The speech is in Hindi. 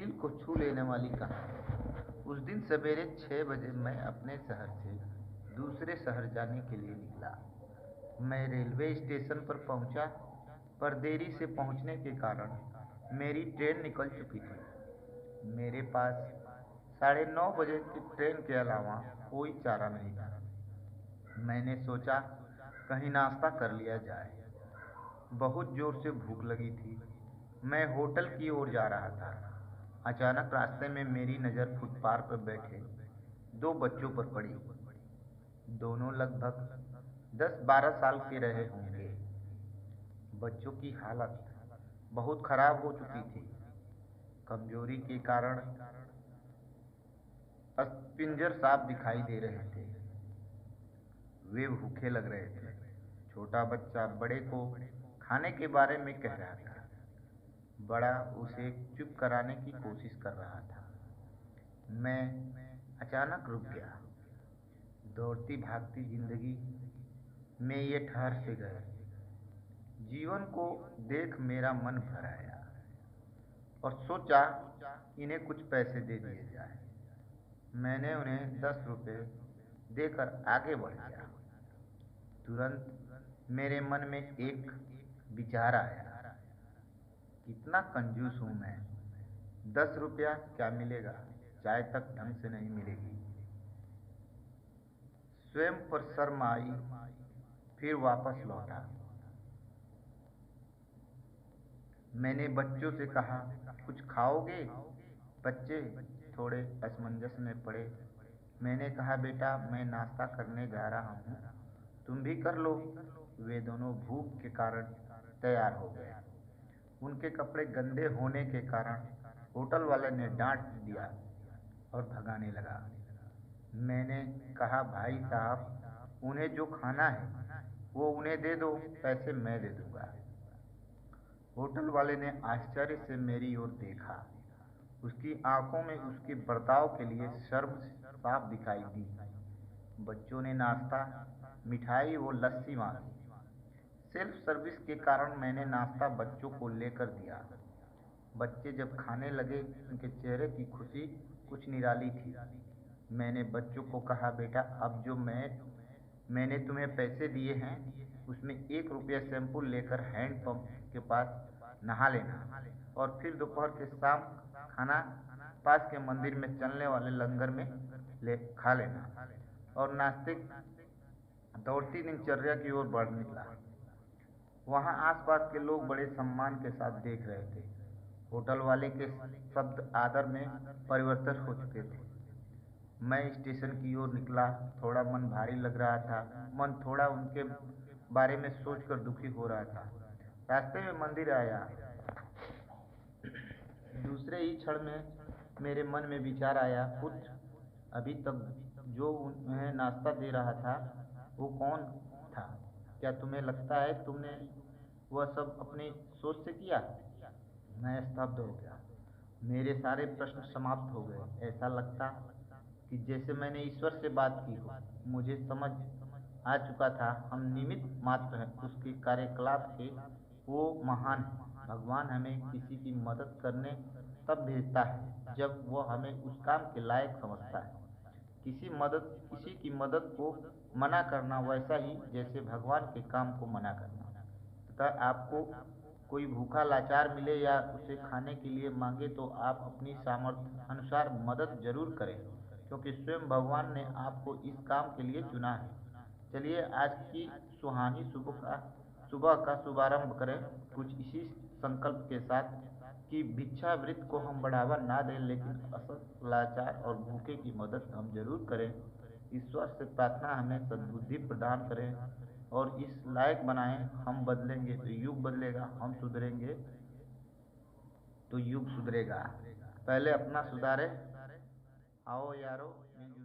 दिल को छू लेने वाली कहानी। उस दिन सवेरे 6 बजे मैं अपने शहर से दूसरे शहर जाने के लिए निकला। मैं रेलवे स्टेशन पर पहुंचा, पर देरी से पहुंचने के कारण मेरी ट्रेन निकल चुकी थी। मेरे पास 9:30 बजे की ट्रेन के अलावा कोई चारा नहीं था। मैंने सोचा कहीं नाश्ता कर लिया जाए। बहुत जोर से भूख लगी थी। मैं होटल की ओर जा रहा था। अचानक रास्ते में मेरी नज़र फुटपाथ पर बैठे दो बच्चों पर पड़ी। दोनों लगभग 10-12 साल के रहे होंगे। बच्चों की हालत बहुत खराब हो चुकी थी। कमजोरी के कारण अस्थिपंजर साफ दिखाई दे रहे थे। वे भूखे लग रहे थे। छोटा बच्चा बड़े को खाने के बारे में कह रहा था। बड़ा उसे चुप कराने की कोशिश कर रहा था। मैं अचानक रुक गया। दौड़ती भागती जिंदगी में ये ठहर से गए। जीवन को देख मेरा मन भर आया और सोचा इन्हें कुछ पैसे दे दिए जाए। मैंने उन्हें 10 रुपए देकर आगे बढ़ गया। तुरंत मेरे मन में एक विचार आया, कितना कंजूस हूँ मैं। 10 रुपया क्या मिलेगा, चाय तक ढंग से नहीं मिलेगी। स्वयं पर शर्म आई। फिर वापस लौटा। मैंने बच्चों से कहा, कुछ खाओगे? बच्चे थोड़े असमंजस में पड़े। मैंने कहा, बेटा मैं नाश्ता करने जा रहा हूँ, तुम भी कर लो। वे दोनों भूख के कारण तैयार हो गए। उनके कपड़े गंदे होने के कारण होटल वाले ने डांट दिया और भगाने लगा। मैंने कहा, भाई साहब उन्हें जो खाना है वो उन्हें दे दो, पैसे मैं दे दूंगा। होटल वाले ने आश्चर्य से मेरी ओर देखा। उसकी आंखों में उसके बर्ताव के लिए शर्म साफ दिखाई दी। बच्चों ने नाश्ता, मिठाई और लस्सी मांगी। सेल्फ सर्विस के कारण मैंने नाश्ता बच्चों को लेकर दिया। बच्चे जब खाने लगे, उनके चेहरे की खुशी कुछ निराली थी। मैंने बच्चों को कहा, बेटा अब जो मैंने तुम्हें पैसे दिए हैं उसमें 1 रुपया शैम्पू लेकर हैंडपंप के पास नहा लेना और फिर दोपहर के शाम खाना पास के मंदिर में चलने वाले लंगर में खा लेना। और नाश्ते दौड़ती दिनचर्या की ओर बढ़ निकला। वहाँ आसपास के लोग बड़े सम्मान के साथ देख रहे थे। होटल वाले के शब्द आदर में परिवर्तन हो चुके थे। मैं स्टेशन की ओर निकला। थोड़ा मन भारी लग रहा था। मन थोड़ा उनके बारे में सोचकर दुखी हो रहा था। रास्ते में मंदिर आया। दूसरे ही क्षण में मेरे मन में विचार आया, कुछ अभी तक जो उन्हें नाश्ता दे रहा था वो कौन था? क्या तुम्हें लगता है तुमने वह सब अपनी सोच से किया? मैं स्तब्ध हो गया। मेरे सारे प्रश्न समाप्त हो गए। ऐसा लगता कि जैसे मैंने ईश्वर से बात की हो। मुझे समझ आ चुका था हम निमित्त मात्र हैं उसके कार्यकलाप के। वो महान है। भगवान हमें किसी की मदद करने तब भेजता है जब वह हमें उस काम के लायक समझता है। किसी की मदद को मना करना वैसा ही जैसे भगवान के काम को मना करना। तथा आपको कोई भूखा लाचार मिले या उसे खाने के लिए मांगे तो आप अपनी सामर्थ्य अनुसार मदद जरूर करें, क्योंकि स्वयं भगवान ने आपको इस काम के लिए चुना है। चलिए आज की सुहानी सुबह का शुभारंभ करें कुछ इसी संकल्प के साथ कि भिक्षावृत्ति को हम बढ़ावा ना दें, लेकिन असत लाचार और भूखे की मदद हम जरूर करें। ईश्वर से प्रार्थना हमें सद्बुद्धि प्रदान करें और इस लायक बनाएं। हम बदलेंगे तो युग बदलेगा, हम सुधरेंगे तो युग सुधरेगा। पहले अपना सुधारें। आओ यारो मिलजुल